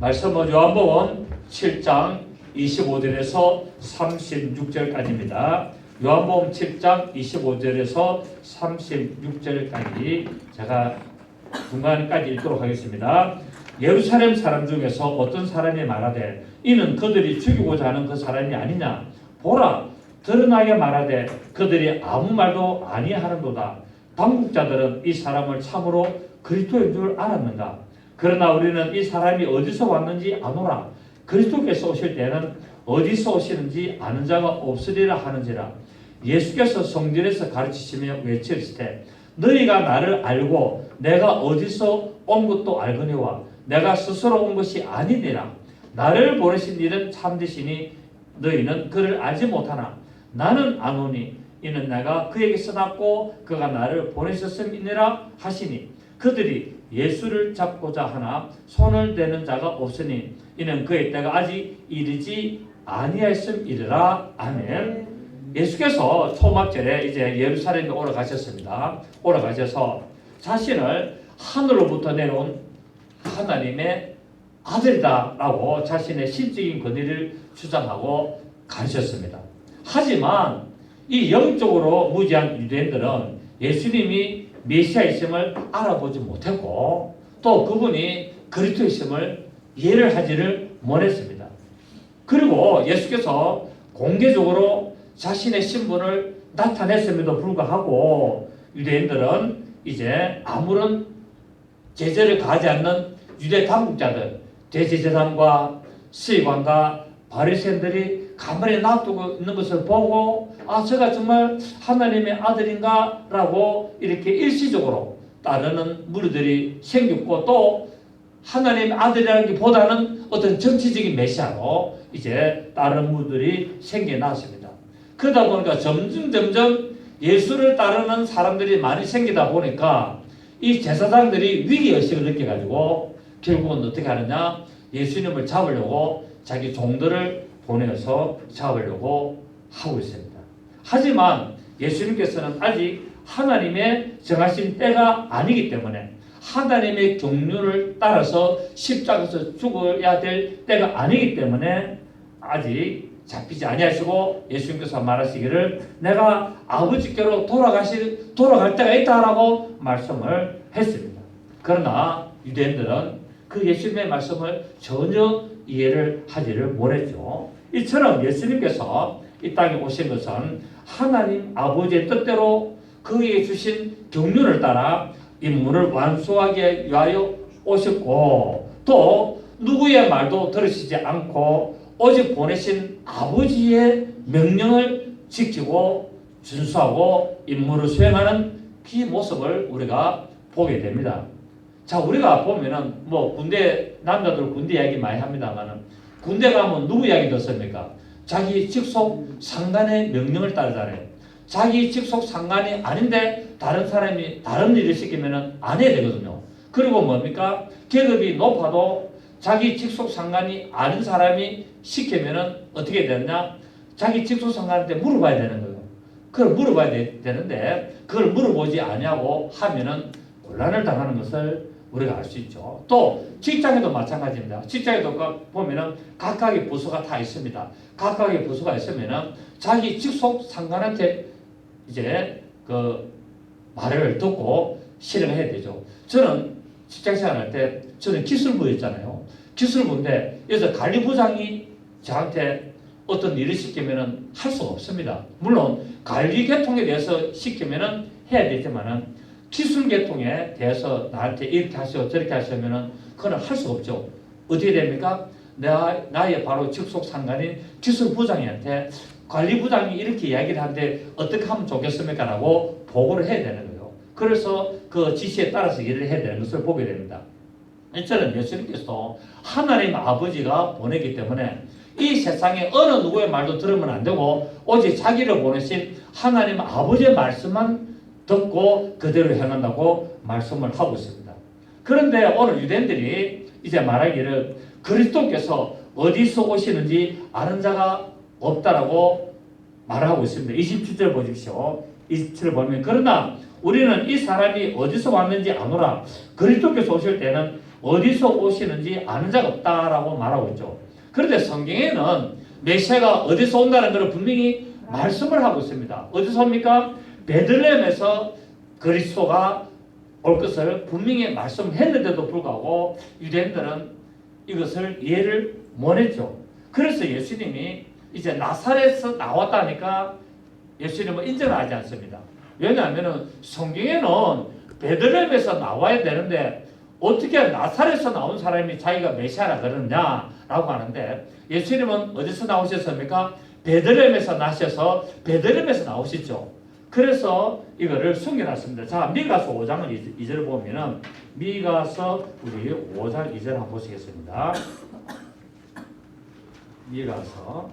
말씀은 요한복음 7장 25절에서 36절까지입니다. 요한복음 7장 25절에서 36절까지 제가 중간까지 읽도록 하겠습니다. 예루살렘 사람 중에서 어떤 사람이 말하되 이는 그들이 죽이고자 하는 그 사람이 아니냐. 보라, 드러나게 말하되 그들이 아무 말도 아니하는도다. 당국자들은 이 사람을 참으로 그리스도인 줄 알았는가. 그러나 우리는 이 사람이 어디서 왔는지 아노라. 그리스도께서 오실 때는 어디서 오시는지 아는 자가 없으리라 하는지라. 예수께서 성전에서 가르치시며 외치시되 너희가 나를 알고 내가 어디서 온 것도 알거니와 내가 스스로 온 것이 아니니라. 나를 보내신 이는 참되시니 너희는 그를 알지 못하나 나는 아노니 이는 내가 그에게서 났고 그가 나를 보내셨음이니라 하시니 그들이 예수를 잡고자 하나 손을 대는 자가 없으니 이는 그의 때가 아직 이르지 아니하였음이니라. 아멘. 예수께서 초막절에 이제 예루살렘에 올라가셨습니다. 올라가셔서 자신을 하늘로부터 내려온 하나님의 아들이다라고 자신의 신적인 권위를 주장하고 가르쳤습니다. 하지만 이 영적으로 무지한 유대인들은 예수님이 메시아이심을 알아보지 못했고 또 그분이 그리스도이심을 이해를 하지를 못했습니다. 그리고 예수께서 공개적으로 자신의 신분을 나타냈음에도 불구하고 유대인들은 이제 아무런 제재를 가하지 않는 유대 당국자들, 대제사장과 서기관과 바리새인들이 가만히 놔두고 있는 것을 보고 제가 정말 하나님의 아들인가? 라고 이렇게 일시적으로 따르는 무리들이 생겼고 또 하나님의 아들이라는 게 보다는 어떤 정치적인 메시아로 이제 다른 무리들이 생겨났습니다. 그러다 보니까 점점 예수를 따르는 사람들이 많이 생기다 보니까 이 제사장들이 위기의식을 느껴가지고 결국은 어떻게 하느냐, 예수님을 잡으려고 자기 종들을 보내서 잡으려고 하고 있습니다. 하지만 예수님께서는 아직 하나님의 정하신 때가 아니기 때문에 하나님의 경륜을 따라서 십자가에서 죽어야 될 때가 아니기 때문에 아직 잡히지 아니하시고 예수님께서 말하시기를 내가 아버지께로 돌아갈 때가 있다라고 말씀을 했습니다. 그러나 유대인들은 그 예수님의 말씀을 전혀 이해를 하지를 못했죠. 이처럼 예수님께서 이 땅에 오신 것은 하나님 아버지의 뜻대로 그에게 주신 경륜을 따라 임무를 완수하기 위하여 오셨고 또 누구의 말도 들으시지 않고 오직 보내신 아버지의 명령을 지키고 준수하고 임무를 수행하는 그 모습을 우리가 보게 됩니다. 자, 우리가 보면은 군대 남자들 군대 이야기 많이 합니다만은 군대 가면 누구 이야기 듣습니까? 자기 직속 상관의 명령을 따르잖아요. 자기 직속 상관이 아닌데 다른 사람이 다른 일을 시키면은 안 해야 되거든요. 그리고 뭡니까? 계급이 높아도 자기 직속 상관이 아닌 사람이 시키면은 어떻게 되느냐? 자기 직속 상관한테 물어봐야 되는 거예요. 그걸 물어봐야 되는데 그걸 물어보지 아니하고 하면은 곤란을 당하는 것을 우리가 알 수 있죠. 또 직장에도 마찬가지입니다. 직장에도 보면은 각각의 부서가 다 있습니다. 각각의 부서가 있으면은 자기 직속 상관한테 이제 그 말을 듣고 실행해야 되죠. 저는 직장생활 할 때 저는 기술부였잖아요. 기술부인데 여기서 관리부장이 저한테 어떤 일을 시키면은 할 수가 없습니다. 물론 관리 계통에 대해서 시키면은 해야 되지만은 기술 계통에 대해서 나한테 이렇게 하시오 저렇게 하시면은 그건 할 수가 없죠. 어떻게 됩니까? 나의 바로 직속 상관인 기술부장한테 관리부장이 이렇게 이야기를 하는데 어떻게 하면 좋겠습니까? 라고 보고를 해야 되는 거예요. 그래서 그 지시에 따라서 일을 해야 되는 것을 보게 됩니다. 이처럼 예수님께서 하나님 아버지가 보내기 때문에 이 세상에 어느 누구의 말도 들으면 안 되고 오직 자기를 보내신 하나님 아버지의 말씀만 듣고 그대로 행한다고 말씀을 하고 있습니다. 그런데 오늘 유대인들이 이제 말하기를 그리스도께서 어디서 오시는지 아는 자가 없다라고 말하고 있습니다. 27절 보십시오. 27절 보면 그러나 우리는 이 사람이 어디서 왔는지 아노라. 그리스도께서 오실 때는 어디서 오시는지 아는 자가 없다라고 말하고 있죠. 그런데 성경에는 메시아가 어디서 온다는 것을 분명히 말씀을 하고 있습니다. 어디서 옵니까? 베들레헴에서 그리스도가 올 것을 분명히 말씀했는데도 불구하고 유대인들은 이것을 이해를 못했죠. 그래서 예수님이 이제 나사렛에서 나왔다니까 예수님은 인정을 하지 않습니다. 왜냐하면 성경에는 베들레헴에서 나와야 되는데 어떻게 나사렛에서 나온 사람이 자기가 메시아라 그러느냐라고 하는데 예수님은 어디서 나오셨습니까? 베들레헴에서 나셔서 베들레헴에서 나오시죠. 그래서 이거를 숨겨놨습니다. 자, 미가서 5장 2절을 보면은 미가서 우리 5장 2절 한번 보시겠습니다. 미가서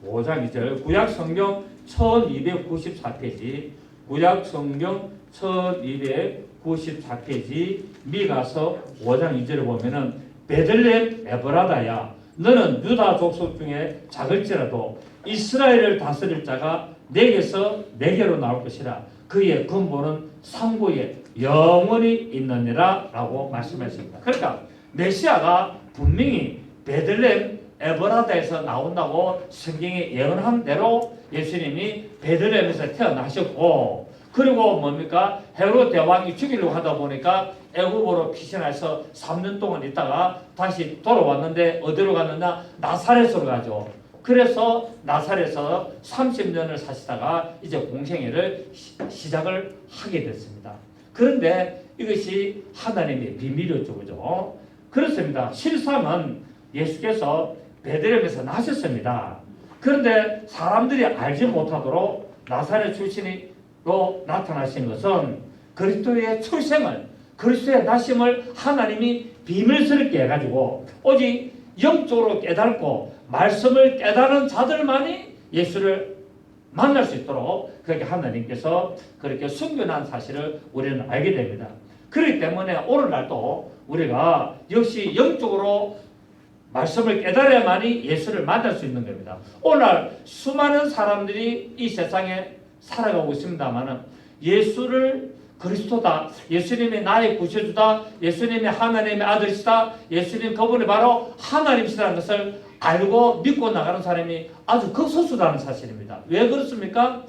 5장 2절 구약 성경 1294페이지 구약 성경 1294페이지 미가서 5장 2절을 보면은 베들레헴 에브라다야 너는 유다 족속 중에 작을지라도 이스라엘을 다스릴 자가 내게로 나올 것이라 그의 근본은 상고에 영원히 있느니라 라고 말씀했습니다. 그러니까 메시아가 분명히 베들레헴 에브라다에서 나온다고 성경이 예언한 대로 예수님이 베들레헴에서 태어나셨고 그리고 뭡니까? 헤롯 대왕이 죽이려고 하다 보니까 애굽으로 피신해서 3년 동안 있다가 다시 돌아왔는데 어디로 갔느냐? 나사렛으로 가죠. 그래서 나사렛에서 30년을 사시다가 이제 공생애를 시작을 하게 됐습니다. 그런데 이것이 하나님의 비밀이었죠. 그죠? 그렇습니다. 실상은 예수께서 베들레헴에서 나셨습니다. 그런데 사람들이 알지 못하도록 나사렛 출신으로 나타나신 것은 그리스도의 출생을 그리스도의 나심을 하나님이 비밀스럽게 해가지고 오직 영적으로 깨닫고 말씀을 깨달은 자들만이 예수를 만날 수 있도록 그렇게 하나님께서 그렇게 숨겨놓은 사실을 우리는 알게 됩니다. 그렇기 때문에 오늘날도 우리가 역시 영적으로 말씀을 깨달아야만이 예수를 만날 수 있는 겁니다. 오늘 수많은 사람들이 이 세상에 살아가고 있습니다만 예수를 그리스도다, 예수님이 나의 구세주다, 예수님이 하나님의 아들이시다, 예수님 그분이 바로 하나님이시라는 것을 알고 믿고 나가는 사람이 아주 극소수라는 사실입니다. 왜 그렇습니까?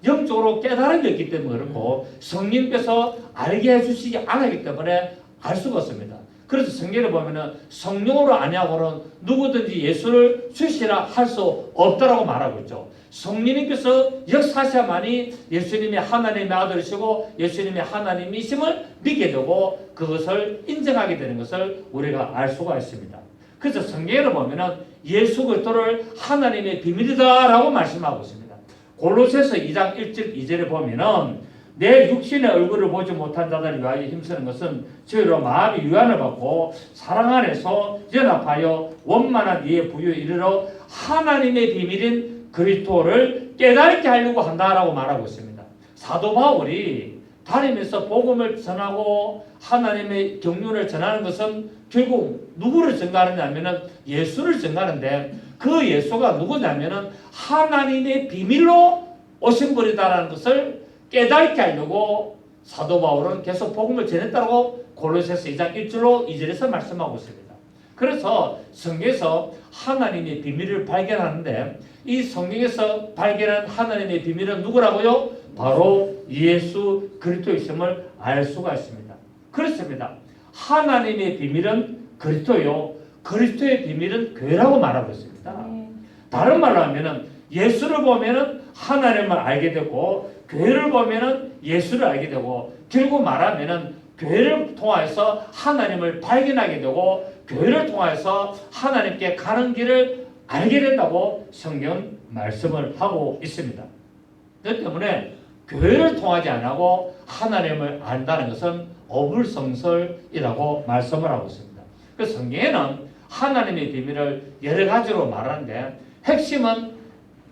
영적으로 깨달은 게 있기 때문에 그렇고 성령께서 알게 해주시지 않았기 때문에 알 수가 없습니다. 그래서 성경을 보면은 성령으로 아니하고는 누구든지 예수를 주시라 할 수 없다라고 말하고 있죠. 성령님께서 역사하셔야만이 예수님이 하나님의 아들이시고 예수님이 하나님이심을 믿게 되고 그것을 인정하게 되는 것을 우리가 알 수가 있습니다. 그래서 성경을 보면은 예수 그리스도를 하나님의 비밀이다라고 말씀하고 있습니다. 골로새서 2장 1절 2절에 보면은 내 육신의 얼굴을 보지 못한 자들을 위하여 힘쓰는 것은 저희로 마음이 유한을 받고 사랑 안에서 연합하여 원만한 이해 부유에 이르러 하나님의 비밀인 그리스도를 깨닫게 하려고 한다라고 말하고 있습니다. 사도 바울이 다니면서 복음을 전하고 하나님의 경륜을 전하는 것은 결국 누구를 증가하느냐면은 예수를 증가하는데 그 예수가 누구냐면은 하나님의 비밀로 오신 분이다라는 것을 깨닫게 하려고 사도 바울은 계속 복음을 전했다고 골로새서 2장 1절로 2절에서 말씀하고 있습니다. 그래서 성경에서 하나님의 비밀을 발견하는데 이 성경에서 발견한 하나님의 비밀은 누구라고요? 바로 예수 그리스도이심을 알 수가 있습니다. 그렇습니다. 하나님의 비밀은 그리스도요. 그리스도의 비밀은 교회라고 말하고 있습니다. 다른 말로 하면은 예수를 보면은 하나님을 알게 되고 교회를 보면은 예수를 알게 되고 결국 말하면은 교회를 통해서 하나님을 발견하게 되고 교회를 통해서 하나님께 가는 길을 알게 된다고 성경 말씀을 하고 있습니다. 그렇기 때문에 교회를 통하지 않고 하나님을 안다는 것은 어불성설이라고 말씀을 하고 있습니다. 그래서 성경에는 하나님의 비밀을 여러 가지로 말하는데 핵심은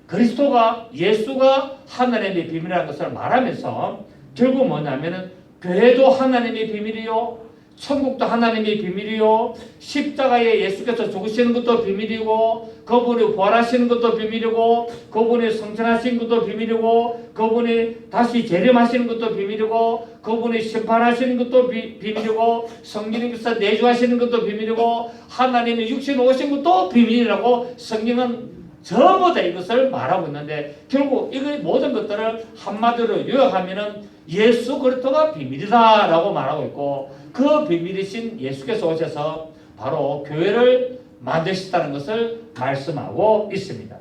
그리스도가 예수가 하나님의 비밀이라는 것을 말하면서 결국 뭐냐면은 교회도 하나님의 비밀이요 천국도 하나님의 비밀이요, 십자가에 예수께서 죽으시는 것도 비밀이고, 그분이 부활하시는 것도 비밀이고, 그분이 성천하신 것도 비밀이고, 그분이 다시 재림하시는 것도 비밀이고, 그분이 심판하시는 것도 비밀이고, 성령께서 내주하시는 것도 비밀이고, 하나님의 육신에 오신 것도 비밀이라고 성경은 전부 다 이것을 말하고 있는데, 결국 이 모든 것들을 한마디로 요약하면은 예수 그리스도가 비밀이다 라고 말하고 있고, 그 비밀이신 예수께서 오셔서 바로 교회를 만드셨다는 것을 말씀하고 있습니다.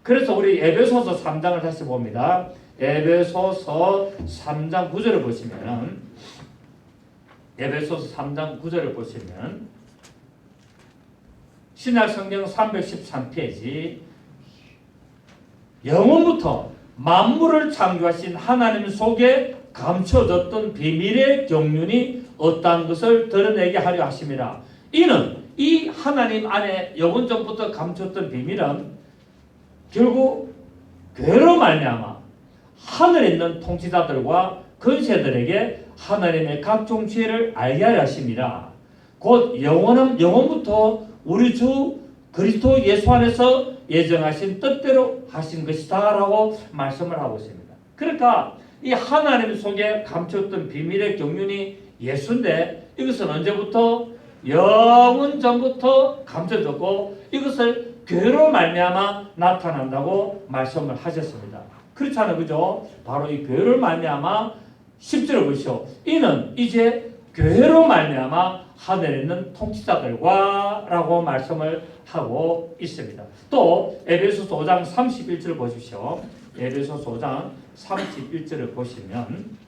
그래서 우리 에베소서 3장을 다시 봅니다. 에베소서 3장 9절을 보시면, 에베소서 3장 9절을 보시면 신약성경 313페이지, 영원부터 만물을 창조하신 하나님 속에 감춰졌던 비밀의 경륜이 어떠한 것을 드러내게 하려 하심이라. 이는 이 하나님 안에 영원전부터 감췄던 비밀은 결국 교회로 말미암아 하늘에 있는 통치자들과 권세들에게 하나님의 각종 지혜를 알게 하려 하심이라. 곧 영원부터 우리 주 그리스도 예수 안에서 예정하신 뜻대로 하신 것이다 라고 말씀을 하고 있습니다. 그러니까 이 하나님 속에 감췄던 비밀의 경륜이 예수인데, 이것은 언제부터? 영원 전부터 감춰졌고, 이것을 교회로 말미암아 나타난다고 말씀을 하셨습니다. 그렇잖아요, 그죠? 바로 이 교회를 말미암아 10절을 보시오. 이는 이제 교회로 말미암아 하늘에 있는 통치자들과 라고 말씀을 하고 있습니다. 또 에베소서 5장 31절을 보십시오. 에베소서 5장 31절을 보시면,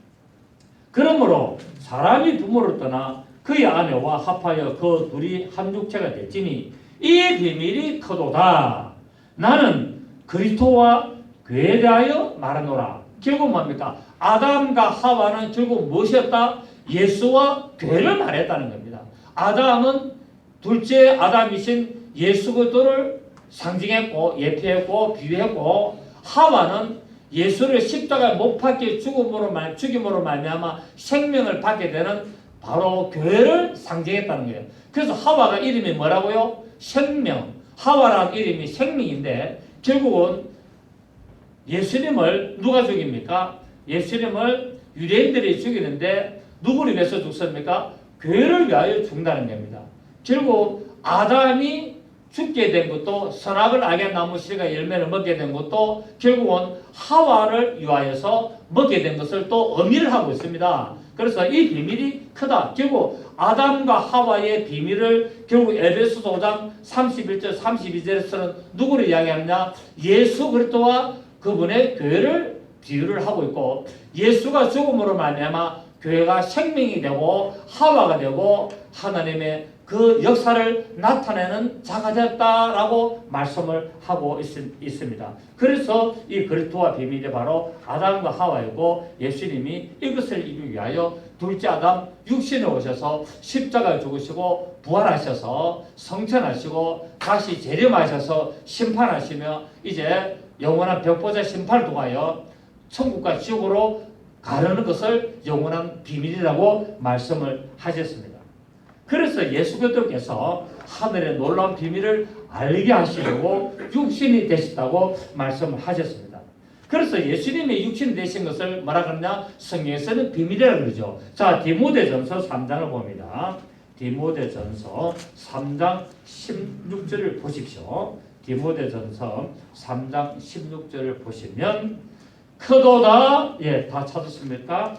그러므로 사람이 부모를 떠나 그의 아내와 합하여 그 둘이 한 육체가 될지니 이 비밀이 크도다. 나는 그리스도와 교회에 대하여 말하노라. 결국 뭡니까? 아담과 하와는 결국 무엇이었다? 예수와 교회를 말했다는 겁니다. 아담은 둘째 아담이신 예수 그리스도를 상징했고 예표했고 비유했고, 하와는 예수를 십자가에 못 박혀 죽임으로 말미암아 생명을 받게 되는 바로 교회를 상징했다는 거예요. 그래서 하와가 이름이 뭐라고요? 생명. 하와라는 이름이 생명인데, 결국은 예수님을 누가 죽입니까? 예수님을 유대인들이 죽이는데 누구를 위해서 죽습니까? 교회를 위하여 죽는다는 겁니다. 결국 아담이 죽게 된 것도, 선악을 알게 나무 씨가 열매를 먹게 된 것도 결국은 하와를 위하여서 먹게 된 것을 또 의미를 하고 있습니다. 그래서 이 비밀이 크다. 결국 아담과 하와의 비밀을 결국 에베소서 5장 31절 32절에서는 누구를 이야기하느냐? 예수 그리스도와 그분의 교회를 비유를 하고 있고, 예수가 죽음으로 말미암아 교회가 생명이 되고 하와가 되고 하나님의 그 역사를 나타내는 자가 되었다라고 말씀을 하고 있습니다. 그래서 이 그리스도와 비밀이 바로 아담과 하와이고, 예수님이 이것을 이루기 위하여 둘째 아담 육신에 오셔서 십자가에 죽으시고 부활하셔서 성천하시고 다시 재림하셔서 심판하시며 이제 영원한 벽보자 심판을 통하여 천국과 지옥으로 가르는 것을 영원한 비밀이라고 말씀을 하셨습니다. 그래서 예수 그리스도께서 하늘의 놀라운 비밀을 알게 하시려고 육신이 되셨다고 말씀을 하셨습니다. 그래서 예수님의 육신이 되신 것을 뭐라 그러냐? 성경에서는 비밀이라고 그러죠. 자, 디모데전서 3장을 봅니다. 디모데전서 3장 16절을 보십시오. 디모데전서 3장 16절을 보시면 크도다, 예, 다 찾으십니까?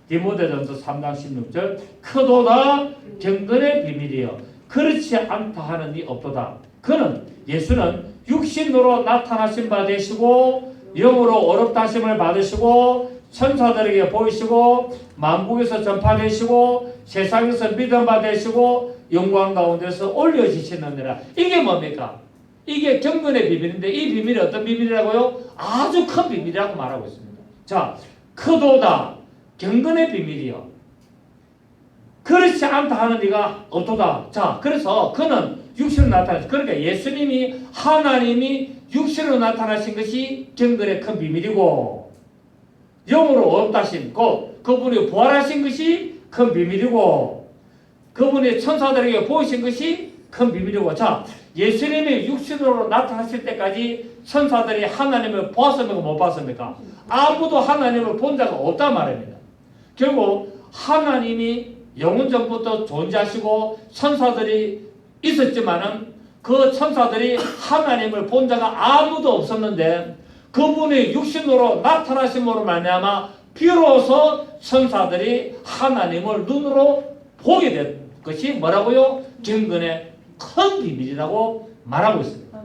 디모데전서 3장 16절, 크도다 경건의 비밀이여 그렇지 않다 하는 이 없도다. 그는 예수는 육신으로 나타나신 바 되시고 영으로 어렵다 하심을 받으시고 천사들에게 보이시고 만국에서 전파되시고 세상에서 믿음 받으시고 영광 가운데서 올려지시느니라. 이게 뭡니까? 이게 경건의 비밀인데, 이 비밀이 어떤 비밀이라고요? 아주 큰 비밀이라고 말하고 있습니다. 자, 크도다 경건의 비밀이요 그렇지 않다 하는 이가 없도다. 자, 그래서 그는 육신으로 나타났어요. 그러니까 예수님이 하나님이 육신으로 나타나신 것이 경건의 큰 비밀이고, 영으로 없다신 곧 그분이 부활하신 것이 큰 비밀이고, 그분이 천사들에게 보이신 것이 큰 비밀이고, 자, 예수님이 육신으로 나타나실 때까지 천사들이 하나님을 보았습니까? 못 봤습니까? 아무도 하나님을 본 자가 없단 말입니다. 결국 하나님이 영원 전부터 존재하시고 천사들이 있었지만은 그 천사들이 하나님을 본 자가 아무도 없었는데 그분이 육신으로 나타나심으로 말미암아 비로소 천사들이 하나님을 눈으로 보게 된 것이 뭐라고요? 경건의 큰 비밀이라고 말하고 있습니다.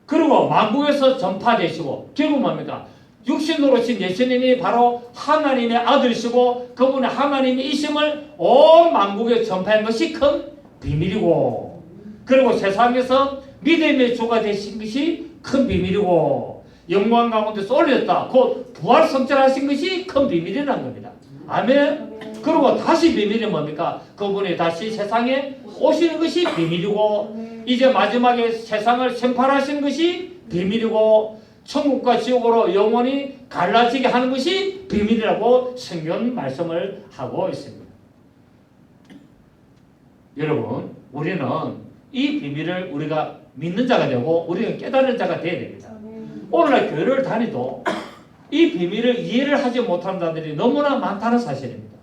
그리고 만국에서 전파되시고 결국 뭡니까? 육신으로 오신 예수님이 바로 하나님의 아들이시고 그분의 하나님의 이심을 온 만국에 전파한 것이 큰 비밀이고, 그리고 세상에서 믿음의 주가 되신 것이 큰 비밀이고, 영광 가운데서 올렸다, 곧 부활 성찰하신 것이 큰 비밀이라는 겁니다. 아멘. 그리고 다시 비밀이 뭡니까? 그분이 다시 세상에 오시는 것이 비밀이고, 이제 마지막에 세상을 심판하시는 것이 비밀이고, 천국과 지옥으로 영원히 갈라지게 하는 것이 비밀이라고 성경 말씀을 하고 있습니다. 여러분, 우리는 이 비밀을 우리가 믿는 자가 되고 우리는 깨달은 자가 되어야 됩니다. 오늘날 교회를 다니도 이 비밀을 이해를 하지 못하는 자들이 너무나 많다는 사실입니다.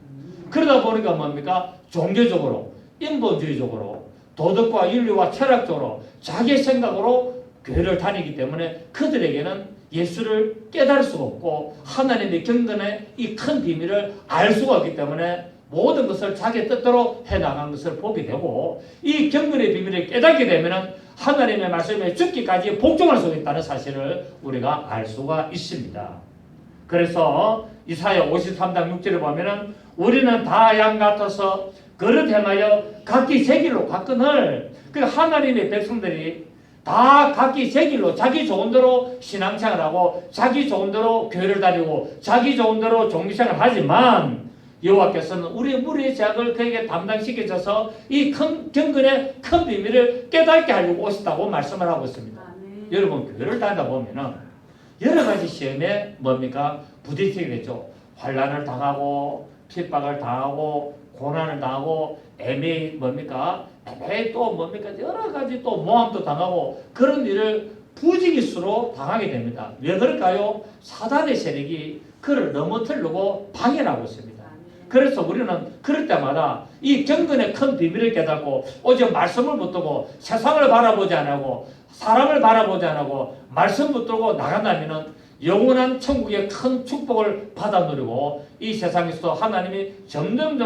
그러다 보니까 뭡니까? 종교적으로, 인본주의적으로, 도덕과 윤리와 철학적으로 자기의 생각으로 교회를 다니기 때문에 그들에게는 예수를 깨달을 수가 없고 하나님의 경건의 이 큰 비밀을 알 수가 없기 때문에 모든 것을 자기 뜻대로 해나간 것을 보게 되고, 이 경건의 비밀을 깨닫게 되면 하나님의 말씀에 죽기까지 복종할 수 있다는 사실을 우리가 알 수가 있습니다. 그래서 이사야 53장 6절에 보면은 우리는 다 양 같아서 그릇 행하여 각기 제 길로 갔거늘, 그 하나님의 백성들이 다 각기 제 길로 자기 좋은 대로 신앙생활하고 자기 좋은 대로 교회를 다니고 자기 좋은 대로 종교생활을 하지만 여호와께서는 우리의 무리의 죄악을 그에게 담당시켜줘서 이 큰 경건의 큰 비밀을 깨닫게 하려고 오셨다고 말씀을 하고 있습니다. 여러분, 교회를 다니다 보면은 여러 가지 시험에 뭡니까? 부딪히게 되죠. 환난을 당하고 핍박을 당하고 고난을 당하고 애매히 뭡니까? 애매히 또 뭡니까? 여러 가지 또 모함도 당하고 그런 일을 부지기수로 당하게 됩니다. 왜 그럴까요? 사단의 세력이 그를 넘어뜨리려고 방해를 하고 있습니다. 그래서 우리는 그럴 때마다 이 경건의 큰 비밀을 깨닫고 오직 말씀을 붙들고 세상을 바라보지 않고 사람을 바라보지 않고 말씀 붙들고 나간다면 영원한 천국의 큰 축복을 받아 누리고 이 세상에서도 하나님이 점점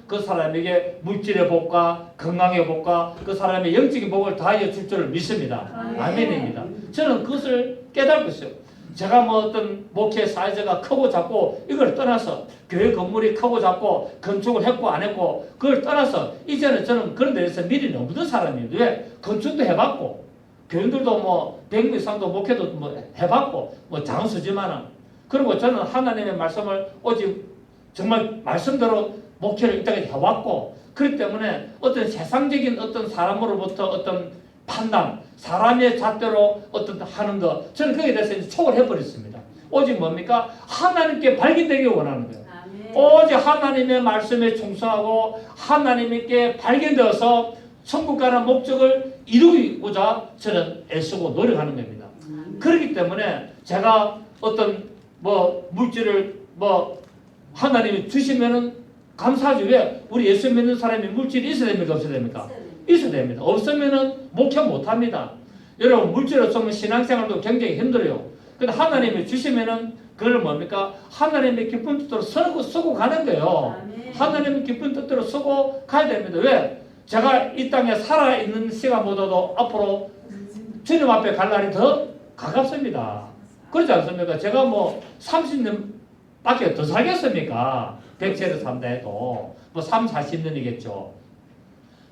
그 사람에게 물질의 복과 건강의 복과 그 사람의 영적인 복을 다하여 줄 줄을 믿습니다. 아멘입니다. 저는 그것을 깨닫고 있어요. 제가 뭐 어떤 목회 사회자가 크고 작고 이걸 떠나서 교회 건물이 크고 작고 건축을 했고 안 했고 그걸 떠나서 이제는 저는 그런 데에서 미련이 없는 사람이에요. 왜? 건축도 해봤고 교인들도 뭐 100명 이상도 목회도 뭐 해봤고 뭐 장수지만은, 그리고 저는 하나님의 말씀을 오직 정말 말씀대로 목회를 이때까지 해왔고, 그렇기 때문에 어떤 세상적인 어떤 사람으로부터 어떤 판단, 사람의 잣대로 어떤 하는 거, 저는 거기에 대해서 이제 초월해버렸습니다. 오직 뭡니까? 하나님께 발견되기 원하는 거예요. 오직 하나님의 말씀에 충성하고 하나님께 발견되어서 천국 가는 목적을 이루고자 저는 애쓰고 노력하는 겁니다. 그렇기 때문에 제가 어떤 뭐 물질을 뭐 하나님이 주시면은 감사하지. 왜? 우리 예수 믿는 사람이 물질이 있어야 됩니까? 없어야 됩니까? 있어야 됩니다. 없으면은 목회 못 합니다. 여러분, 물질 없으면 신앙생활도 굉장히 힘들어요. 근데 하나님이 주시면은 그걸 뭡니까? 하나님의 기쁜 뜻대로 쓰고 가는 거예요. 하나님의 기쁜 뜻대로 쓰고 가야 됩니다. 왜? 제가 이 땅에 살아있는 시간보다도 앞으로 주님 앞에 갈 날이 더 가깝습니다. 그렇지 않습니까? 제가 뭐 30년밖에 더 살겠습니까? 백세를 산다 해도 뭐 3, 40년이겠죠.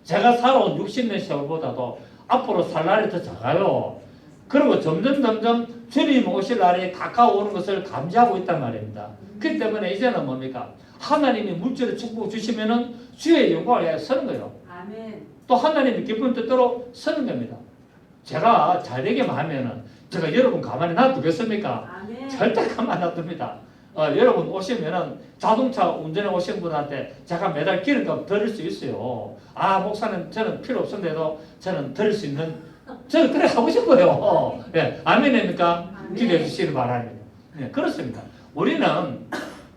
제가 살아온 60년 세월보다도 앞으로 살 날이 더 작아요. 그리고 점점 주님 오실 날이 가까워오는 것을 감지하고 있단 말입니다. 그렇기 때문에 이제는 뭡니까? 하나님이 물질을 축복 주시면은 주의 영광을 위해 서는 거예요. 또 하나님의 기쁜 뜻대로 서는 겁니다. 제가 잘 되게만 하면은 제가 여러분 가만히 놔두겠습니까? 절대 가만히 놔둡니다. 여러분 오시면은 자동차 운전해 오신 분한테 제가 매달 기름값 드릴 수 있어요. 아, 목사님 저는 필요 없는데도 저는 드릴 수 있는, 저는 그래 하고 싶어요. 예, 아멘입니까? 기대해 주시기 바랍니다. 네, 그렇습니다. 우리는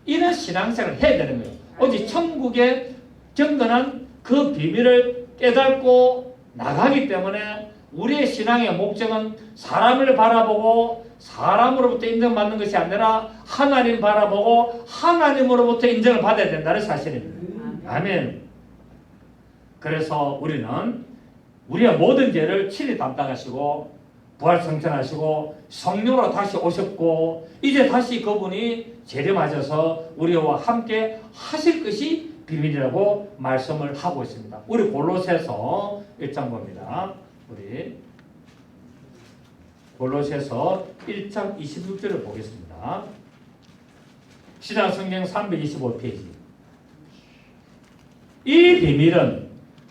이런 신앙생활을 해야 되는 거예요. 오직 천국의 경건한 그 비밀을 깨닫고 나가기 때문에 우리의 신앙의 목적은 사람을 바라보고 사람으로부터 인정받는 것이 아니라 하나님 바라보고 하나님으로부터 인정을 받아야 된다는 사실입니다. 아멘. 그래서 우리는 우리의 모든 죄를 친히 담당하시고 부활승천하시고 성령으로 다시 오셨고 이제 다시 그분이 재림하셔서 우리와 함께 하실 것이 비밀이라고 말씀을 하고 있습니다. 우리 골로새서 1장 봅니다. 우리 골로새서 1장 26절을 보겠습니다. 신약성경 325페이지. 이 비밀은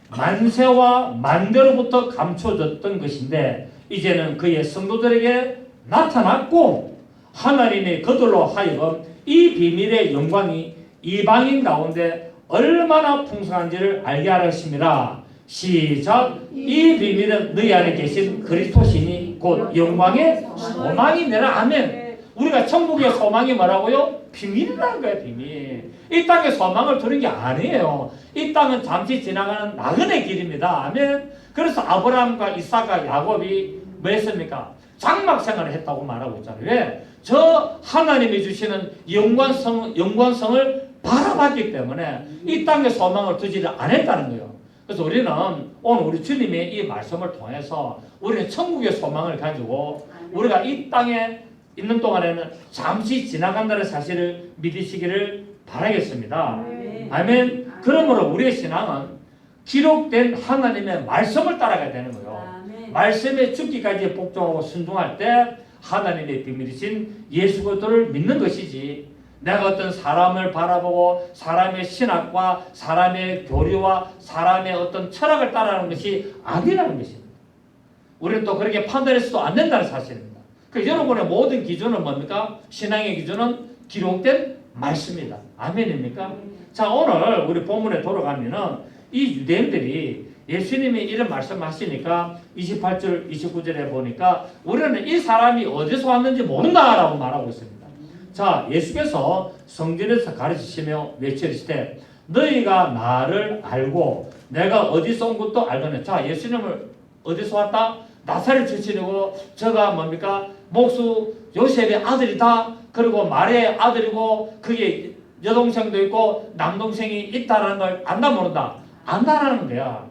만세와 만대로부터 감춰졌던 것인데 이제는 그의 성도들에게 나타났고 하나님의 그들로 하여금 이 비밀의 영광이 이방인 가운데 얼마나 풍성한지를 알게 하셨습니다. 시작. 이 비밀은 너희 안에 계신 그리스도시니 곧 영광의 소망이니라. 아멘. 우리가 천국의 소망이 뭐라고요? 비밀이라는 거예요. 비밀. 이 땅의 소망을 두는 게 아니에요. 이 땅은 잠시 지나가는 나그네 길입니다. 아멘. 그래서 아브라함과 이삭과 야곱이 뭐 했습니까? 장막 생활을 했다고 말하고 있잖아요. 왜? 저 하나님이 주시는 영광성을 바라봤기 때문에 이 땅의 소망을 두지를 않았다는 거예요. 그래서 우리는 오늘 우리 주님의 이 말씀을 통해서 우리는 천국의 소망을 가지고 우리가 이 땅에 있는 동안에는 잠시 지나간다는 사실을 믿으시기를 바라겠습니다. 아멘. 그러므로 우리의 신앙은 기록된 하나님의 말씀을 따라가야 되는 거예요. 말씀에 죽기까지 복종하고 순종할 때 하나님의 비밀이신 예수 그리스도를 믿는 것이지 내가 어떤 사람을 바라보고 사람의 신학과 사람의 교리와 사람의 어떤 철학을 따라하는 것이 아니라는 것입니다. 우리는 또 그렇게 판단해서도 안 된다는 사실입니다. 그 여러분의 모든 기준은 뭡니까? 신앙의 기준은 기록된 말씀입니다. 아멘입니까? 자, 오늘 우리 본문에 돌아가면은 이 유대인들이 예수님이 이런 말씀하시니까 28절 29절에 보니까 우리는 이 사람이 어디서 왔는지 모른다라고 말하고 있습니다. 자, 예수께서 성전에서 가르치시며 외치시되 너희가 나를 알고 내가 어디서 온 것도 알거든. 자, 예수님을 어디서 왔다? 나사렛 출신이고 저가 뭡니까? 목수 요셉의 아들이다. 그리고 마리아의 아들이고 그게 여동생도 있고 남동생이 있다라는 걸 안다 모른다? 안다라는 거야.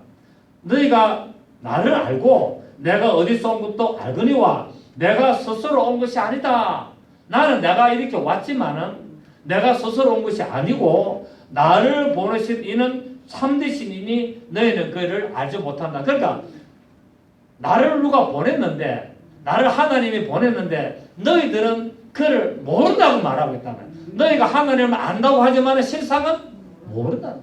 너희가 나를 알고 내가 어디서 온 것도 알거니와 내가 스스로 온 것이 아니다. 나는 내가 이렇게 왔지만은 내가 스스로 온 것이 아니고 나를 보내신 이는 참되신 이니 너희는 그를 알지 못한다. 그러니까 나를 누가 보냈는데 나를 하나님이 보냈는데 너희들은 그를 모른다고 말하고 있다는. 너희가 하나님을 안다고 하지만 실상은 모른다.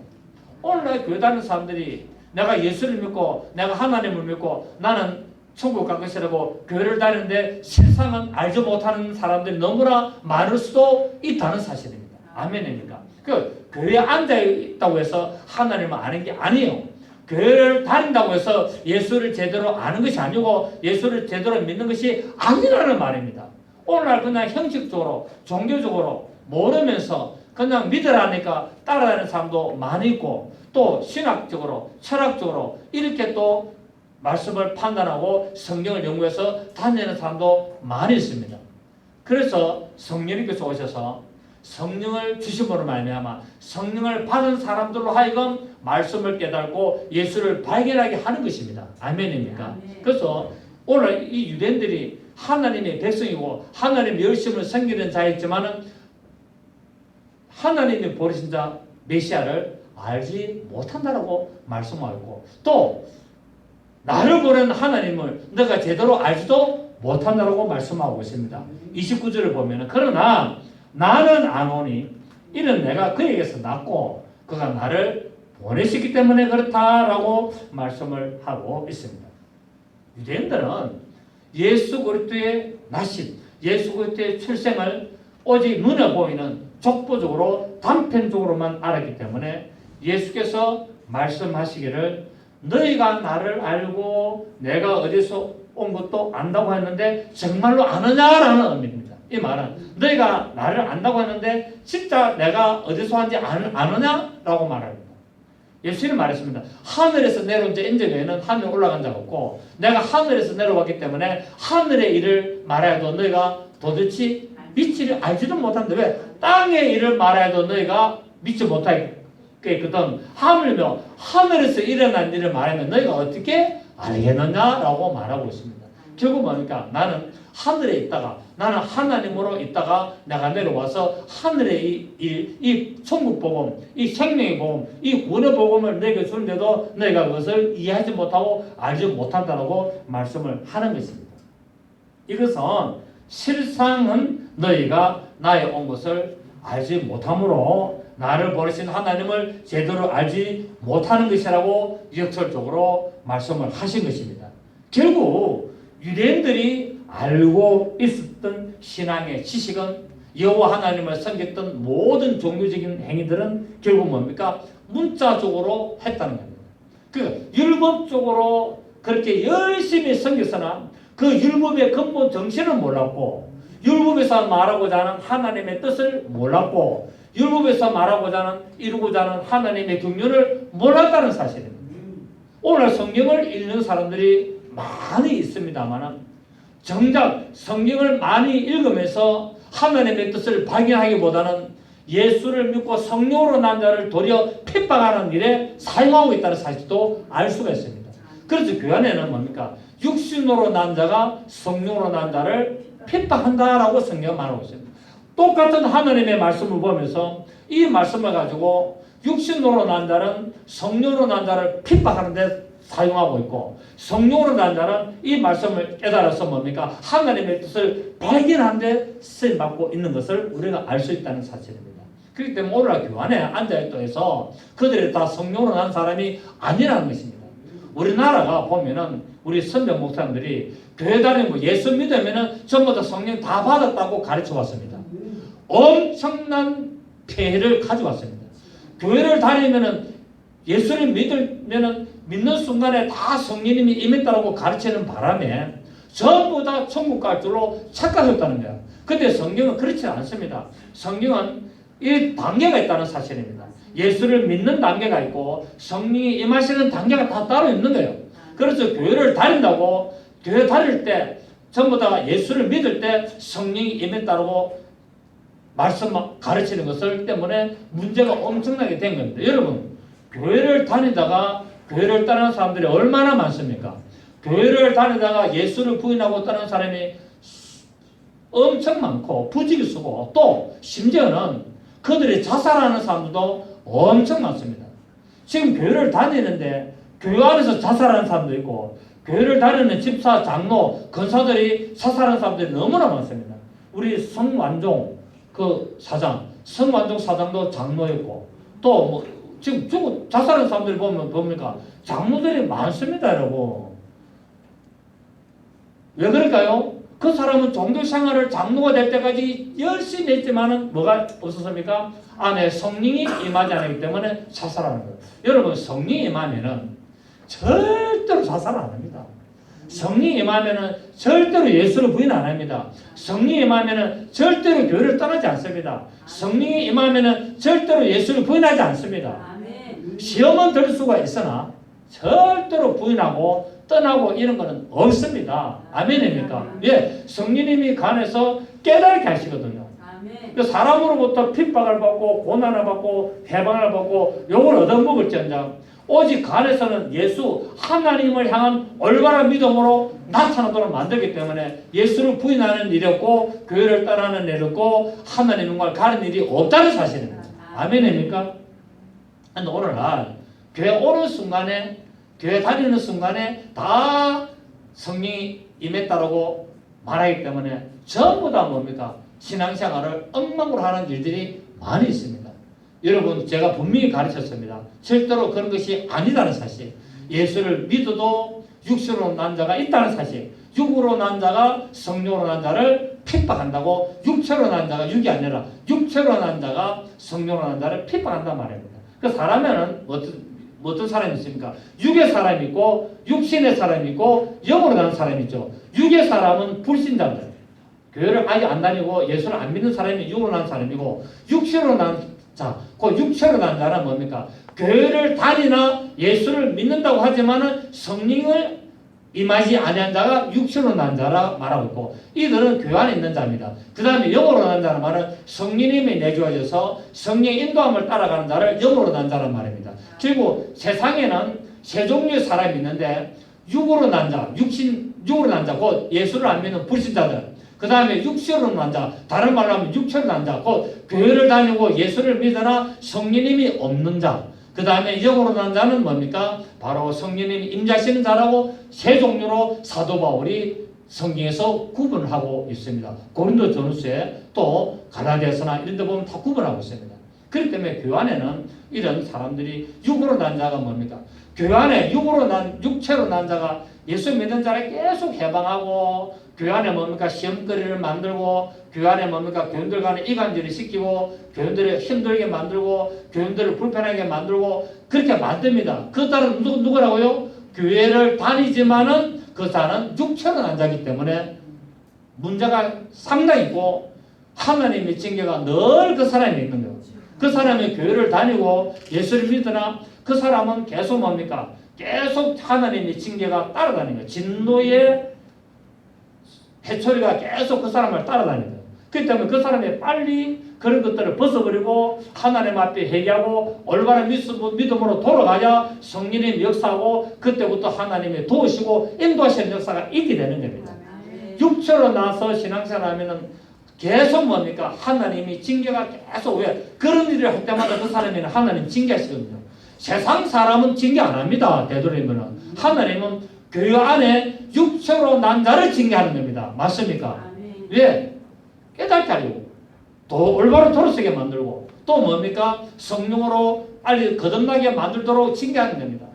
오늘날 교회 다니는 사람들이 내가 예수를 믿고 내가 하나님을 믿고 나는 천국 갈 것이라고 교회를 다니는데 실상은 알지 못하는 사람들이 너무나 많을 수도 있다는 사실입니다. 아멘입니까? 그 교회에 앉아있다고 해서 하나님을 아는 게 아니에요. 교회를 다닌다고 해서 예수를 제대로 아는 것이 아니고 예수를 제대로 믿는 것이 아니라는 말입니다. 오늘날 그냥 형식적으로 종교적으로 모르면서 그냥 믿으라니까 따라다니는 사람도 많이 있고 또 신학적으로 철학적으로 이렇게 또 말씀을 판단하고 성경을 연구해서 다니는 사람도 많이 있습니다. 그래서 성령님께서 오셔서 성령을 주심으로 말미암아 성령을 받은 사람들로 하여금 말씀을 깨닫고 예수를 발견하게 하는 것입니다. 아멘입니까? 아멘. 그래서 오늘 이 유대인들이 하나님의 백성이고 하나님의 열심을 섬기는 자였지만은 하나님이 보내신 자 메시아를 알지 못한다라고 말씀하고 또 나를 보낸 하나님을 너가 제대로 알지도 못한다라고 말씀하고 있습니다. 29절을 보면 그러나 나는 아노니 이는 내가 그에게서 났고 그가 나를 보내셨기 때문에 그렇다라고 말씀을 하고 있습니다. 유대인들은 예수 그리스도의 나신 예수 그리스도의 출생을 오직 눈에 보이는 족보적으로 단편적으로만 알았기 때문에 예수께서 말씀하시기를 너희가 나를 알고 내가 어디서 온 것도 안다고 했는데 정말로 아느냐라는 의미입니다. 이 말은 너희가 나를 안다고 했는데 진짜 내가 어디서 왔는지 아느냐라고 말합니다. 예수님이 말했습니다. 하늘에서 내려온 자 인적 외에는 하늘에 올라간 자가 없고 내가 하늘에서 내려왔기 때문에 하늘의 일을 말해도 너희가 도대체 믿지를 알지도 못한다. 왜? 땅의 일을 말해도 너희가 믿지 못하겠거든. 하물며 하늘에서 일어난 일을 말하면 너희가 어떻게 알겠느냐라고 말하고 있습니다. 결국 뭡니까? 나는 하늘에 있다가 나는 하나님으로 있다가 내가 내려와서 하늘의 이 천국 복음, 이 생명의 복음, 이 구원의 복음을 내게 주는데도 너희가 그것을 이해하지 못하고 알지 못한다라고 말씀을 하는 것입니다. 이것은 실상은 너희가 나의 온 것을 알지 못함으로 나를 보내신 하나님을 제대로 알지 못하는 것이라고 역설적으로 말씀을 하신 것입니다. 결국 유대인들이 알고 있었던 신앙의 지식은 여호와 하나님을 섬겼던 모든 종교적인 행위들은 결국 뭡니까? 문자적으로 했다는 겁니다. 그 율법적으로 그렇게 열심히 섬겼으나 그 율법의 근본 정신을 몰랐고 율법에서 말하고자 하는 하나님의 뜻을 몰랐고 율법에서 말하고자 하는 이루고자 하는 하나님의 경륜을 몰랐다는 사실입니다. 오늘 성경을 읽는 사람들이 많이 있습니다만 정작 성경을 많이 읽으면서 하나님의 뜻을 발견하기보다는 예수를 믿고 성령으로 난 자를 도리어 핍박하는 일에 사용하고 있다는 사실도 알 수가 있습니다. 그래서 교회 안에는 뭡니까? 육신으로 난 자가 성령으로 난 자를 핍박한다라고 성경은 말하고 있습니다. 똑같은 하나님의 말씀을 보면서 이 말씀을 가지고 육신으로 난 자는 성령으로 난 자를 핍박하는 데 사용하고 있고 성령으로 난 자는 이 말씀을 깨달아서 뭡니까? 하나님의 뜻을 발견하는 데 쓰임받고 있는 것을 우리가 알 수 있다는 사실입니다. 그렇기 때문에 오늘 교회 안에 앉아있다 해서 그들이 다 성령으로 난 사람이 아니라는 것입니다. 우리나라가 보면은 우리 선배 목사님들이 교회 다니고 예수 믿으면은 전부 다 성령 다 받았다고 가르쳐 왔습니다. 엄청난 폐해를 가져왔습니다. 교회를 다니면은 예수를 믿으면은 믿는 순간에 다 성령님이 임했다고 가르치는 바람에 전부 다 천국 갈 줄로 착각했다는 거야. 근데 성경은 그렇지 않습니다. 성경은 이 단계가 있다는 사실입니다. 예수를 믿는 단계가 있고 성령이 임하시는 단계가 다 따로 있는 거예요. 그래서 교회를 다닌다고 교회 다닐 때 전부 다 예수를 믿을 때 성령이 임했다고 말씀 가르치는 것을 때문에 문제가 엄청나게 된 겁니다. 여러분 교회를 다니다가 교회를 떠나는 사람들이 얼마나 많습니까? 교회를 다니다가 예수를 부인하고 떠나는 사람이 엄청 많고 부지기수고 또 심지어는 그들이 자살하는 사람들도 엄청 많습니다. 지금 교회를 다니는데 교회 안에서 자살하는 사람도 있고 교회를 다니는 집사, 장로, 권사들이 자살하는 사람들이 너무나 많습니다. 우리 성완종 그 사장, 성완종 사장도 장로였고 또 뭐 지금 죽고 자살하는 사람들 보면 뭡니까? 장로들이 많습니다, 여러분. 왜 그럴까요? 그 사람은 종교 생활을 장로가 될 때까지 열심히 했지만은 뭐가 없었습니까? 안에 성령이 임하지 않기 때문에 자살하는 거예요. 여러분 성령이 임하면은 절대로 자살 안 합니다. 성령이 임하면은 절대로 예수를 부인 안 합니다. 성령이 임하면은 절대로 교회를 떠나지 않습니다. 성령이 임하면은 절대로 예수를 부인하지 않습니다. 시험은 들 수가 있으나 절대로 부인하고 떠나고 이런 거는 없습니다. 아멘입니까? 예, 성령님이 간에서 깨닫게 하시거든요. 아멘. 사람으로부터 핍박을 받고 고난을 받고 해방을 받고 욕을 얻어먹을지언정 오직 간에서는 예수 하나님을 향한 올바른 믿음으로 나타나도록 만들기 때문에 예수를 부인하는 일이 없고 교회를 떠나는 일이 없고 하나님과 가는 일이 없다는 사실입니다. 아멘입니까? 근데 오늘날 교회 오는 순간에 교회 다니는 순간에 다 성령이 임했다라고 말하기 때문에 전부 다 뭡니까? 신앙생활을 엉망으로 하는 일들이 많이 있습니다. 여러분 제가 분명히 가르쳤습니다. 절대로 그런 것이 아니다는 사실. 예수를 믿어도 육신으로 난 자가 있다는 사실. 육으로 난 자가 성령으로 난 자를 핍박한다고 육체로 난 자가 육이 아니라 육체로 난 자가 성령으로 난 자를 핍박한단 말입니다. 그 사람에는 어떤 사람이 있습니까? 육의 사람이 있고 육신의 사람이 있고 영으로 난 사람이 있죠. 육의 사람은 불신자들. 교회를 아예 안 다니고 예수를 안 믿는 사람이 육으로 난 사람이고 육체로 난 자, 그 육체로 난 자는 뭡니까? 교회를 다니나 예수를 믿는다고 하지만은 성령을 임하지 아니한 자가 육체로 난 자라 말하고 있고 이들은 교회 안에 있는 자입니다. 그 다음에 영으로 난 자는 말은 성령님이 내주어져서 성령의 인도함을 따라가는 자를 영으로 난 자란 말입니다. 그리고 세상에는 세 종류의 사람이 있는데 육으로 난 자, 육으로 난 자, 곧 예수를 안 믿는 불신자들. 그 다음에 육체로 난 자, 다른 말로 하면 육체로 난 자, 곧 교회를 다니고 예수를 믿으나 성령님이 없는 자. 그 다음에 영으로 난 자는 뭡니까? 바로 성령님이 임재하시는 자라고 세 종류로 사도 바울이 성경에서 구분하고 있습니다. 고린도전서에 또 갈라디아서나 이런 데 보면 다 구분하고 있습니다. 그렇기 때문에 교회 안에는 이런 사람들이 육으로 난 자가 뭡니까? 교회 안에 육체로 난 자가 예수 믿는 자를 계속 해방하고 교회 안에 뭡니까? 시험거리를 만들고 교회 안에 뭡니까? 교인들 간에 이간질을 시키고 교인들을 힘들게 만들고 교인들을 불편하게 만들고 그렇게 만듭니다. 그 딸은 누구라고요? 교회를 다니지만은 그 사람은 육체로 난 자이기 때문에 문제가 상당히 있고 하나님의 징계가 늘 그 사람이 있는 거예요. 그 사람이 교회를 다니고 예수를 믿으나 그 사람은 계속 뭡니까? 계속 하나님의 징계가 따라다니는 거예요. 진노의 해초리가 계속 그 사람을 따라다니는 거예요. 그렇기 때문에 그 사람이 빨리 그런 것들을 벗어버리고 하나님 앞에 회개하고 올바른 믿음으로 돌아가야 성령님이 역사하고 그때부터 하나님이 도우시고 인도하시는 역사가 있게 되는 겁니다. 육체로 나서 신앙생활하면은 계속 뭡니까? 하나님이 징계가 계속 왜? 그런 일을 할 때마다 그 사람에는 하나님 징계하시거든요. 세상 사람은 징계 안 합니다. 되도록이면 하나님은 교회 안에 육체로 난 자를 징계하는 겁니다. 맞습니까? 왜? 깨닫게 하려고. 또 올바로 돌아서게 만들고 또 뭡니까? 성령으로 빨리 거듭나게 만들도록 징계하는 겁니다.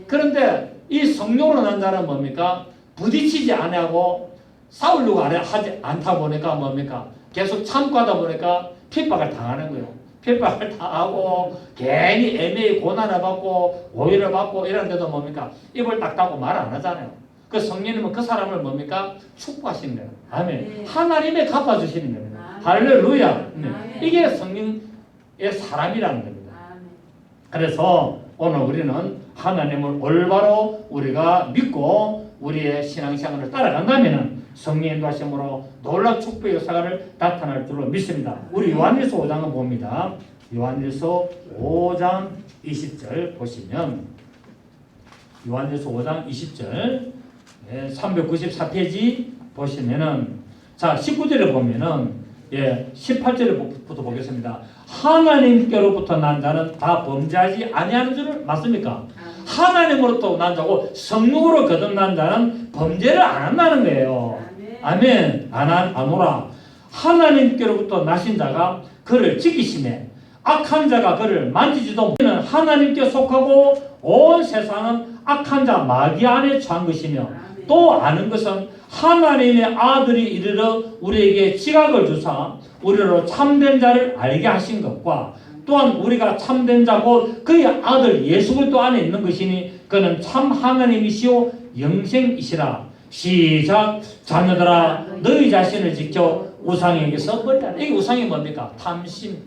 그런데 이 성령으로 난 자는 뭡니까? 부딪히지 않고 싸우려고 하지 않다 보니까 뭡니까? 계속 참고하다 보니까 핍박을 당하는 거예요. 핍박을 당하고 괜히 애매히 고난을 받고 오해를 받고 이런데도 뭡니까? 입을 딱 닫고 말 안 하잖아요. 그 성령님은 그 사람을 뭡니까? 축복하시는 거예요. 아멘. 하나님이 갚아주시는 겁니다. 할렐루야. 이게 성령의 사람이라는 겁니다. 그래서 오늘 우리는 하나님을 올바로 우리가 믿고 우리의 신앙생활을 따라간다면 성령 인도하심으로 놀라운 축복의 역사를 나타날 줄로 믿습니다. 우리 요한일서 5장을 봅니다. 요한일서 5장 20절 보시면 요한일서 5장 20절 394페이지 보시면은 자 19절에 보면은 18절부터 보겠습니다. 하나님께로부터 난 자는 다 범죄하지 아니하는 줄을 맞습니까? 하나님으로부터 난 자고 성령으로 거듭난 자는 범죄를 안 한다는 거예요. 아멘. 안 오라. 하나님께로부터 나신 자가 그를 지키시네. 악한 자가 그를 만지지도 못하는 하나님께 속하고 온 세상은 악한 자 마귀 안에 처한 것이며 또 아는 것은 하나님의 아들이 이르러 우리에게 지각을 주사 우리로 참된 자를 알게 하신 것과 또한 우리가 참된 자 곧 그의 아들 예수 그리스도 안에 있는 것이니 그는 참 하나님이시오 영생이시라. 시작. 자녀들아 너희 자신을 지켜 우상에게서 멀리하라. 이게 우상이 뭡니까? 탐심.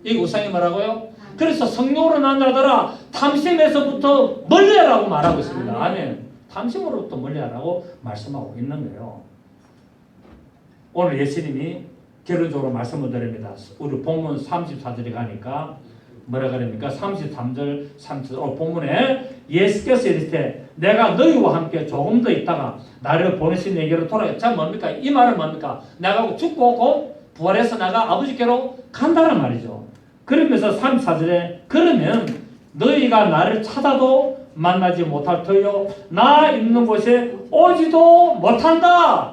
이게 우상이 뭐라고요? 그래서 성령으로 난 자들아 탐심에서부터 멀리하라고 말하고 있습니다. 아멘. 탐심으로부터 멀리하라고 말씀하고 있는 거예요. 오늘 예수님이 결론적으로 말씀을 드립니다. 우리 본문 34절에 가니까 뭐라 그럽니까? 33절, 34절 본문에 예수께서 이르시되 내가 너희와 함께 조금 더 있다가 나를 보내신 내게로 돌아가. 자 뭡니까? 이 말은 뭡니까? 내가 죽고 곧 부활해서 내가 아버지께로 간다는 말이죠. 그러면서 34절에 그러면 너희가 나를 찾아도 만나지 못할 터요 나 있는 곳에 오지도 못한다.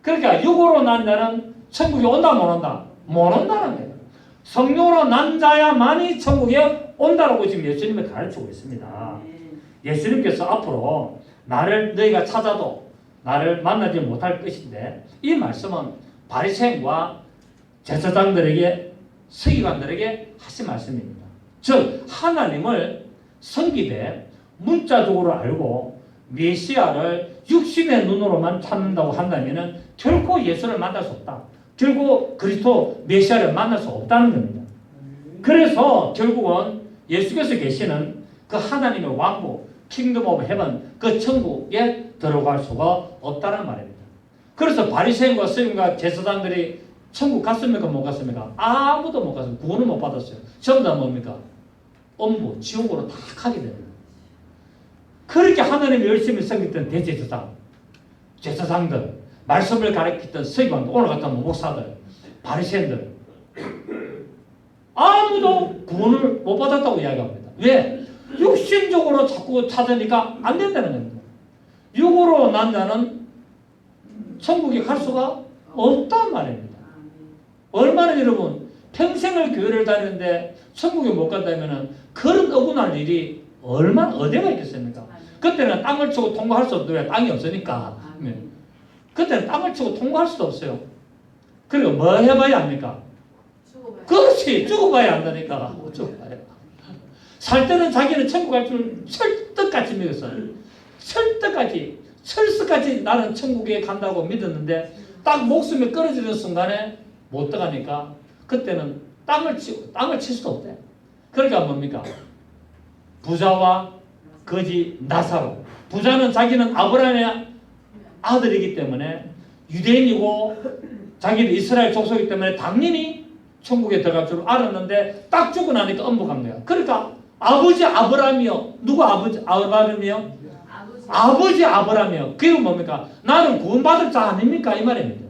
그러니까 육으로 난 자는 천국에 온다 못 온다? 못 온다는 거예요. 성령으로 난 자야만이 천국에 온다라고 지금 예수님이 가르치고 있습니다. 예수님께서 앞으로 나를 너희가 찾아도 나를 만나지 못할 것인데 이 말씀은 바리새인과 제사장들에게 서기관들에게 하신 말씀입니다. 즉 하나님을 섬기되 문자적으로 알고 메시아를 육신의 눈으로만 찾는다고 한다면 결코 예수를 만날 수 없다. 결국 그리스도 메시아를 만날 수 없다는 겁니다. 그래서 결국은 예수께서 계시는 그 하나님의 왕국 킹덤 오브 헤븐 그 천국에 들어갈 수가 없다는 말입니다. 그래서 바리새인과 서기관과 제사장들이 천국 갔습니까? 못 갔습니까? 아무도 못 갔습니다. 구원을 못 받았어요. 전부 다 뭡니까? 엄부, 지옥으로 다 가게 됩니다. 그렇게 하나님이 열심히 섬겼던 대제사장, 제사장들, 말씀을 가르쳤던 서기관들, 오늘 같은 목사들, 바리새인들 아무도 구원을 못 받았다고 이야기합니다. 왜? 육신적으로 자꾸 찾으니까 안 된다는 겁니다. 육으로 난 자는 천국에 갈 수가 없단 말입니다. 얼마나 여러분 평생을 교회를 다니는데 천국에 못 간다면 그런 억울한 일이 얼마나 어디가 있겠습니까? 그때는 땅을 치고 통과할 수 없어요. 땅이 없으니까. 그때는 땅을 치고 통과할 수도 없어요. 그리고 뭐 해봐야 합니까? 그렇지. 죽어봐야 한다니까. 죽어봐야. 살 때는 자기는 천국 갈 줄 철떡같이 믿었어요. 철석같이 나는 천국에 간다고 믿었는데 딱 목숨이 끊어지는 순간에 못 들어가니까 그때는 땅을 칠 수도 없대. 그러니까 뭡니까? 부자와 거지 나사로. 부자는 자기는 아브라함의 아들이기 때문에 유대인이고 자기는 이스라엘 족속이기 때문에 당연히 천국에 들어갈 줄 알았는데 딱 죽고 나니까 엄복한 거야. 그러니까 아버지 아브라함이요. 누구 아버지 아브라함이요? 아버지 아브라함이요. 그게 뭡니까? 나는 구원받을 자 아닙니까? 이 말입니다.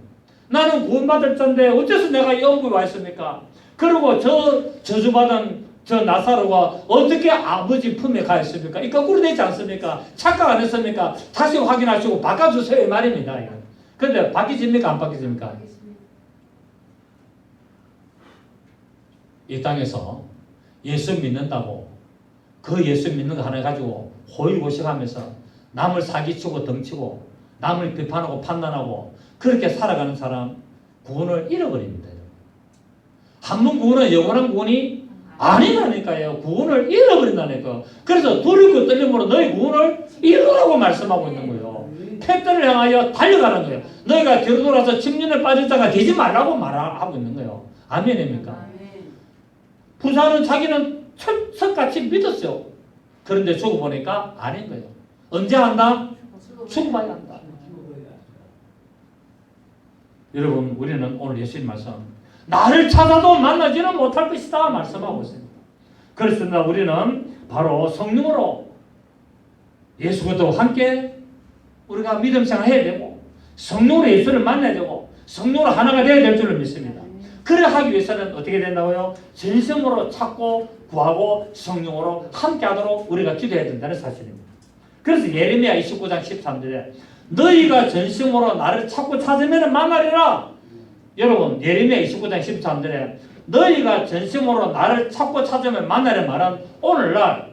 나는 구원받을 자인데 어째서 내가 이 엄부에 와 있습니까? 그리고 저 저주받은 저 나사로가 어떻게 아버지 품에 가 있습니까? 이 거꾸로 되지 않습니까? 착각 안 했습니까? 다시 확인하시고 바꿔주세요 이 말입니다. 그런데 바뀌집니까? 안 바뀌집니까? 이 땅에서 예수 믿는다고 그 예수 믿는 거 하나 가지고 호의고식하면서 남을 사기치고 덩치고 남을 비판하고 판단하고 그렇게 살아가는 사람 구원을 잃어버립니다. 한 번 구원은 영원한 구원이 아니라니까요. 구원을 잃어버린다니까. 그래서 두렵고 떨림으로 너희 구원을 잃으라고 말씀하고 있는 거예요. 패배를 향하여 달려가는 거예요. 너희가 뒤로 돌아서 침륜에 빠질 자가 되지 말라고 말하고 있는 거예요. 아멘입니까? 부자는 자기는 철석같이 믿었어요. 그런데 죽어보니까 아닌 거예요. 언제 한다? 죽어봐야 한다. 여러분 우리는 오늘 예수님 말씀 나를 찾아도 만나지는 못할 것이다 말씀하고 있습니다. 그렇습니다. 우리는 바로 성령으로 예수 그리스도와 함께 우리가 믿음 생활 해야 되고 성령으로 예수를 만나야 되고 성령으로 하나가 되어야 될 줄로 믿습니다. 그래 하기 위해서는 어떻게 된다고요? 전심으로 찾고 구하고 성령으로 함께 하도록 우리가 기도해야 된다는 사실입니다. 그래서 예레미야 29장 13절에 너희가 전심으로 나를 찾고 찾으면 만나리라. 여러분 예레미야 29장 13절에 너희가 전심으로 나를 찾고 찾으면 만나는 말은 오늘날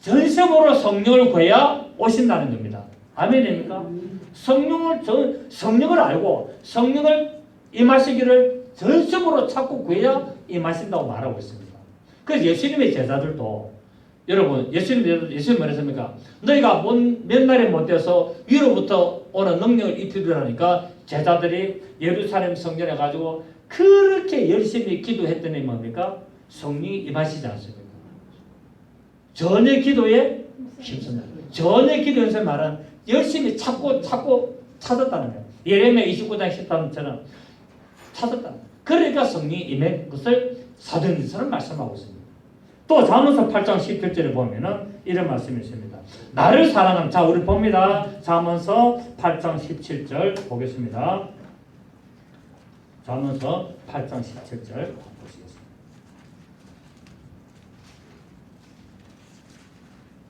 전심으로 성령을 구해야 오신다는 겁니다. 아멘입니까? 성령을 알고 성령을 임하시기를 전심으로 찾고 구해야 임하신다고 말하고 있습니다. 그래서 예수님의 제자들도 여러분 예수님 말했습니까? 너희가 몇 날이 못 돼서 위로부터 오는 능력을 입히더라니까 제자들이 예루살렘 성전에 가지고 그렇게 열심히 기도했더니 뭡니까? 성령이 임하시지 않습니까? 전혀 기도에 힘쓴다. 전혀 기도 연습 말은 열심히 찾고 찾았다는 거예요. 예레미야 29장 13절처럼 찾았다. 그러니까 성령이 임한 것을 사도행전에서는 말씀하고 있습니다. 또 잠언서 8장 17절에 보면은 이런 말씀이 있습니다. 나를 사랑하는 자 우리 봅니다. 잠언서 8장 17절 보겠습니다. 잠언서 8장 17절 보시겠습니다.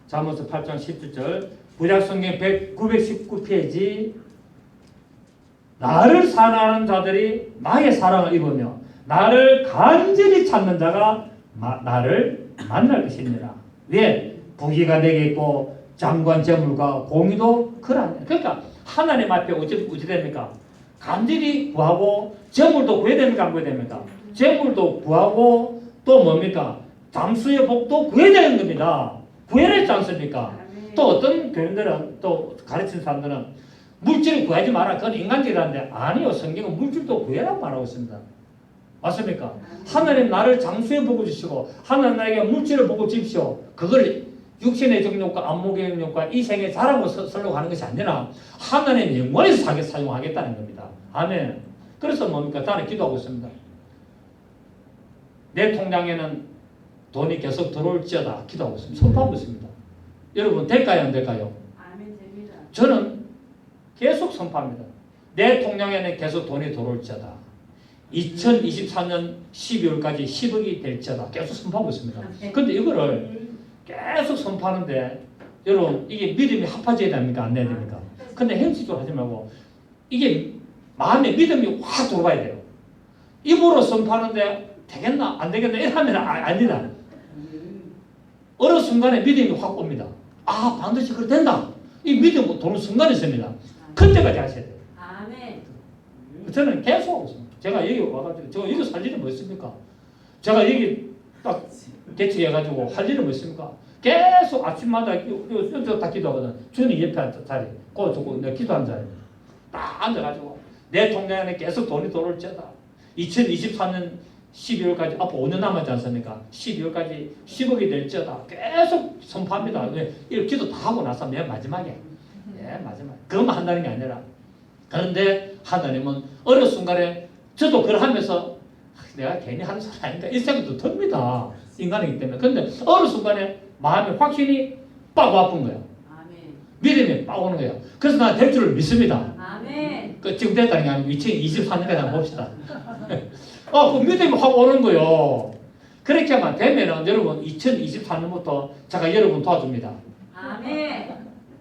잠언서 8장 17절 구약성경 919페이지 나를 사랑하는 자들이 나의 사랑을 입으며 나를 간절히 찾는 자가 나를 만날 것이니라. 왜? 부귀가 내게 있고 장관 재물과 공의도 그러한. 그러니까 하나님 앞에 어찌 됩니까? 간절히 구하고 재물도 구해야 됩니까? 안 구해야 됩니까? 재물도 구하고 또 뭡니까? 장수의 복도 구해야 되는 겁니다. 구해야 했지 않습니까? 또 어떤 교인들은 또 가르치는 사람들은 물질을 구하지 마라. 그건 인간적이라는데 아니요. 성경은 물질도 구해라고 말하고 있습니다. 맞습니까? 하나님 나를 장수의 복을 주시고 하나님 나에게 물질을 복을 주십시오. 그걸 육신의 정욕과 안목의 정욕과 이 생의 자랑으로 쓰려고 하는 것이 아니라 하나님의 영광에서 사용하겠다는 겁니다. 아멘. 그래서 뭡니까? 나는 기도하고 있습니다. 내 통장에는 돈이 계속 들어올지어다 기도하고 있습니다. 선포하고 있습니다. 여러분 될까요? 안 될까요? 아멘 됩니다. 저는 계속 선포합니다. 내 통장에는 계속 돈이 들어올지어다. 2024년 12월까지 10억이 될지어다. 계속 선포하고 있습니다. 근데 이거를 계속 선포하는데 여러분 이게 믿음이 합해져야 됩니까? 안 돼야 됩니까? 근데 현실적으로 하지 말고 이게 마음에 믿음이 확 들어와야 돼요. 입으로 선포하는데 되겠나? 안 되겠나? 이러면 아니다. 어느 순간에 믿음이 확 옵니다. 아 반드시 그래 된다. 이 믿음 도는 순간이 있습니다. 그때까지 하셔야 돼요. 아멘. 저는 계속 하고 있습니다. 제가 여기 와가지고 제가 여기 살 일은 뭐 있습니까? 제가 여기 딱 개척해가지고 할 일은 뭐 있습니까? 계속 아침마다 딱 기도하거든. 주님 옆에 앉아 자리. 그 저거 내가 기도한 자리. 딱 앉아가지고 내 통장에 계속 돈이 들어올지어다. 2024년 12월까지 앞으로 5년 남았지 않습니까? 12월까지 10억이 될지어다. 계속 선포합니다. 이렇게 기도 다 하고 나서 맨 마지막에 마지막 그것만 한다는 게 아니라 그런데 하나님은 어느 순간에 저도 그걸 하면서 내가 괜히 하는 소리 아닌가 이 생각도 듭니다. 인간이기 때문에. 근데 어느 순간에 마음이 확신이 빡 아픈 거예요. 아멘. 믿음이 빡 오는 거예요. 그래서 난 될 줄을 믿습니다. 아멘. 지금 됐다는 게 아니고 2024년까지 한번 봅시다. 그 믿음이 확 오는 거예요. 그렇게만 되면은 여러분 2024년부터 제가 여러분 도와줍니다. 아멘.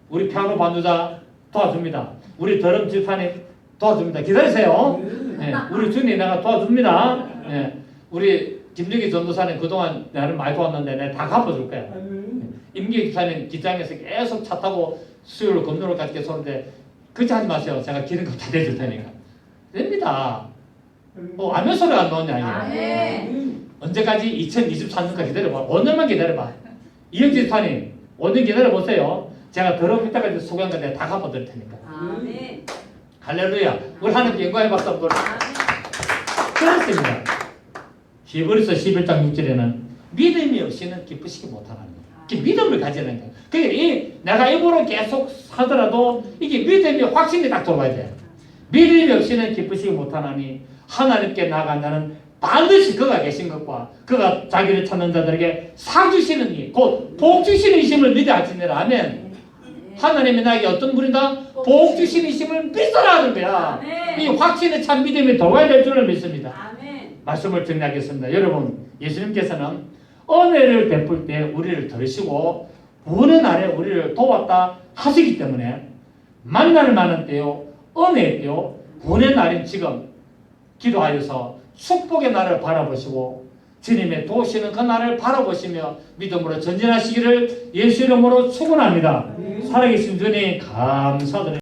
우리 피아노 반주자 도와줍니다. 우리 드럼 집사님 도와줍니다. 기다리세요. 네, 우리 주님 내가 도와줍니다. 네, 우리 김정기 전도사님 그동안 나를 많이 도왔는데 내가 다 갚아줄 거야. 임기 집사님 기장에서 계속 차 타고 수요일 금요일까지 계속 오는데 그렇게 하지 마세요. 제가 기름값 다 대줄 테니까. 됩니다. 아멘 소리가 안 나오냐 이게. 아멘. 언제까지? 2024년까지 기다려봐. 5년만 기다려봐. 이영지 집사님 5년 기다려보세요. 제가 더러운 이때까지 소개한 거 내가 다 갚아드릴 테니까. 아멘. 할렐루야. 우리 하나님께 영광의 박수 한번. 그렇습니다. 히브리서 11장 6절에는 믿음이 없이는 기쁘시기 못하는 거예요. 믿음을 가지는 거예요. 그러니까 내가 입으로 계속 하더라도 이게 믿음이 확신이 딱 들어와야 돼요. 믿음이 없이는 기쁘시기 못하나니 하나님께 나아간다는 반드시 그가 계신 것과 그가 자기를 찾는 자들에게 상 주시는 이, 곧 복 주시는 이심을 믿어 하시니라. 아멘. 하나님이 나에게 어떤 분이다? 복 주시는 이심을 믿어라 하는 거야. 이 확신의 참 믿음이 들어와야 될 줄을 믿습니다. 아멘. 말씀을 정리하겠습니다. 여러분, 예수님께서는 은혜를 베풀 때 우리를 들으시고 구원의 날에 우리를 도왔다 하시기 때문에 만날 만한 때요, 은혜의 때요, 구원의 날인 지금 기도하여서 축복의 날을 바라보시고 주님의 도우시는 그 날을 바라보시며 믿음으로 전진하시기를 예수 이름으로 축원합니다. 살아계신 주님 감사드립니다.